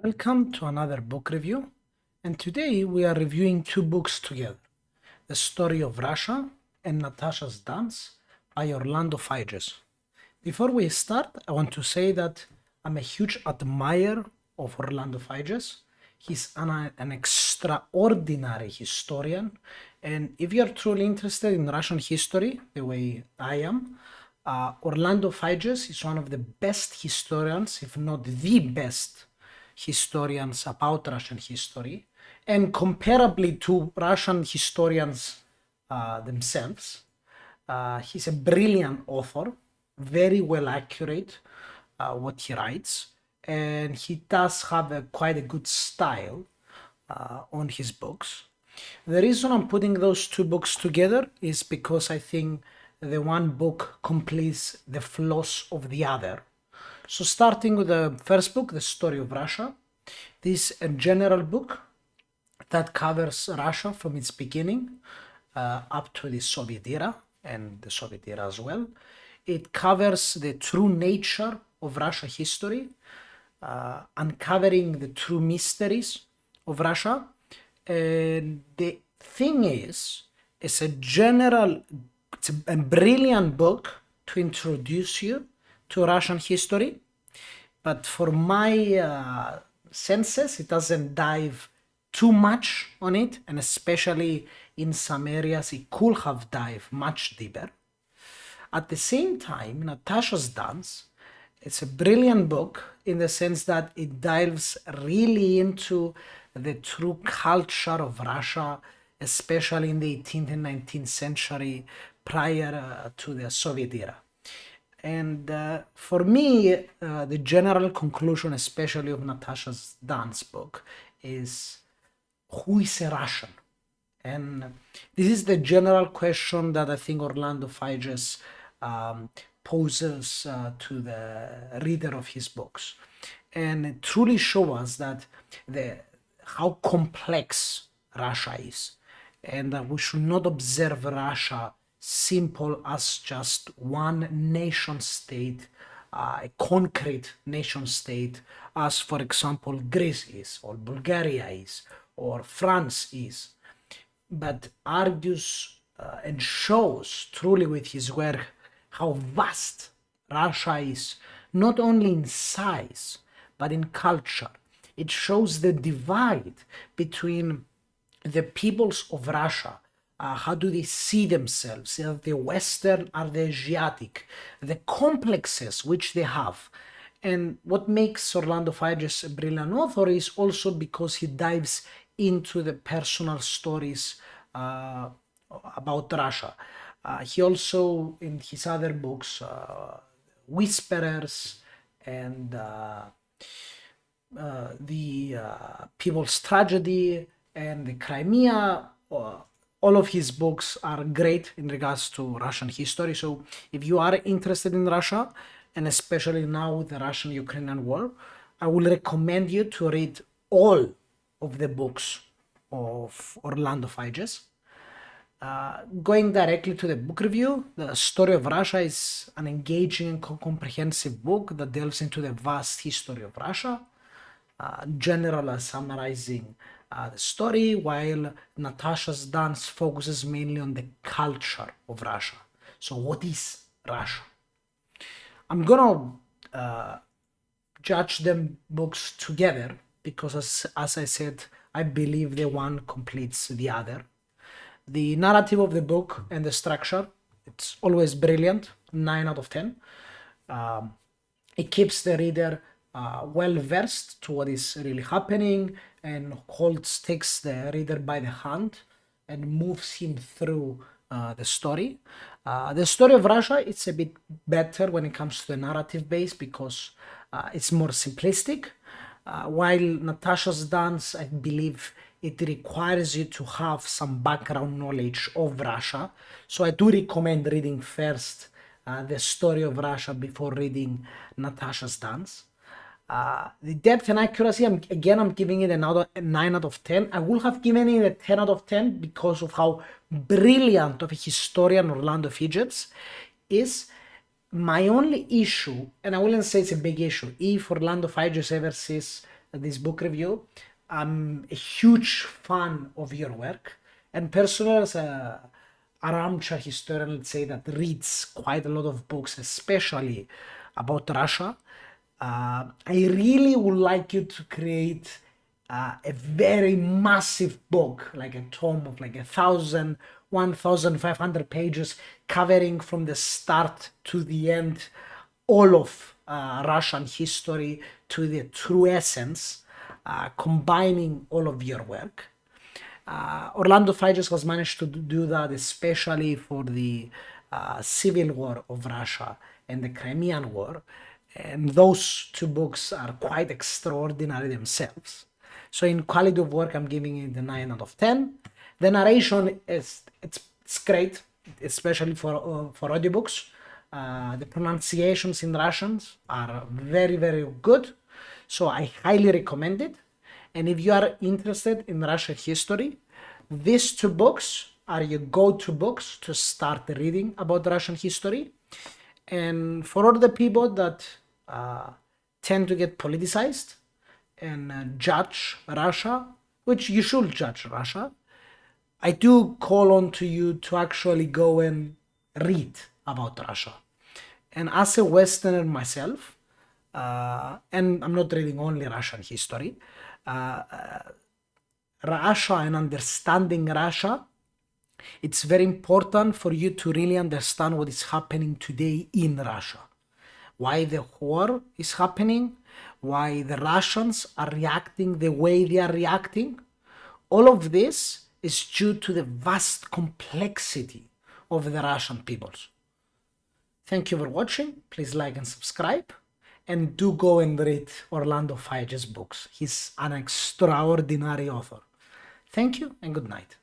Welcome to another book review, and today we are reviewing two books together, The Story of Russia and Natasha's Dance by Orlando Figes. Before we start, I want to say that I'm a huge admirer of Orlando Figes. He's an extraordinary historian, and if you're truly interested in Russian history, the way I am, Orlando Figes is one of the best historians, if not the best historians about Russian history, and comparably to Russian historians themselves. He's a brilliant author, very well accurate what he writes, and he does have quite a good style on his books. The reason I'm putting those two books together is because I think the one book completes the flaws of the other. So starting with the first book, The Story of Russia, this is a general book that covers Russia from its beginning up to the Soviet era and the Soviet era as well. It covers the true nature of Russia history, uncovering the true mysteries of Russia. And the thing is, it's a brilliant book to introduce you to Russian history, but for my senses, it doesn't dive too much on it, and especially in some areas, it could have dived much deeper. At the same time, Natasha's Dance, it's a brilliant book in the sense that it dives really into the true culture of Russia, especially in the 18th and 19th century prior to the Soviet era. And for me, the general conclusion, especially of Natasha's Dance book, is who is a Russian? And this is the general question that I think Orlando Figes poses to the reader of his books. And it truly shows us that how complex Russia is, and that we should not observe Russia simple as just one nation state, a concrete nation state, as for example Greece is, or Bulgaria is, or France is, but argues and shows truly with his work how vast Russia is, not only in size, but in culture. It shows the divide between the peoples of Russia. How do they see themselves? Are they Western? Are they Asiatic? The complexes which they have. And what makes Orlando Figes a brilliant author is also because he dives into the personal stories about Russia. He also, in his other books, Whisperers and the People's Tragedy and the Crimea, all of his books are great in regards to Russian history. So if you are interested in Russia, and especially now with the Russian-Ukrainian war, I will recommend you to read all of the books of Orlando Figes. Going directly to the book review, The Story of Russia is an engaging and comprehensive book that delves into the vast history of Russia, generally summarizing the story, while Natasha's Dance focuses mainly on the culture of Russia. So what is Russia? I'm gonna judge them books together because as I said, I believe the one completes the other. The narrative of the book and the structure, it's always brilliant, 9 out of 10. It keeps the reader well versed to what is really happening and takes the reader by the hand and moves him through the story. The story of Russia, it's a bit better when it comes to the narrative base because it's more simplistic. While Natasha's Dance, I believe it requires you to have some background knowledge of Russia. So I do recommend reading first the story of Russia before reading Natasha's Dance. The depth and accuracy, I'm giving it a 9 out of 10. I would have given it a 10 out of 10 because of how brilliant of a historian Orlando Figes is. My only issue, and I wouldn't say it's a big issue, if Orlando Figes ever sees this book review. I'm a huge fan of your work, and personally, as an armchair historian, let's say, that reads quite a lot of books, especially about Russia, I really would like you to create a very massive book, like a tome of like 1,500 pages, covering from the start to the end all of Russian history to the true essence, combining all of your work. Orlando Figes has managed to do that, especially for the civil war of Russia and the Crimean War. And those two books are quite extraordinary themselves. So in quality of work, I'm giving it a 9 out of 10. The narration is it's great, especially for audiobooks. The pronunciations in Russians are very, very good. So I highly recommend it. And if you are interested in Russian history, these two books are your go-to books to start reading about Russian history. And for all the people that tend to get politicized and judge Russia, which you should judge Russia, I do call on to you to actually go and read about Russia. And as a Westerner myself, and I'm not reading only Russian history, Russia and understanding Russia, it's very important for you to really understand what is happening today in Russia. Why the war is happening, why the Russians are reacting the way they are reacting. All of this is due to the vast complexity of the Russian peoples. Thank you for watching. Please like and subscribe. And do go and read Orlando Figes' books. He's an extraordinary author. Thank you and good night.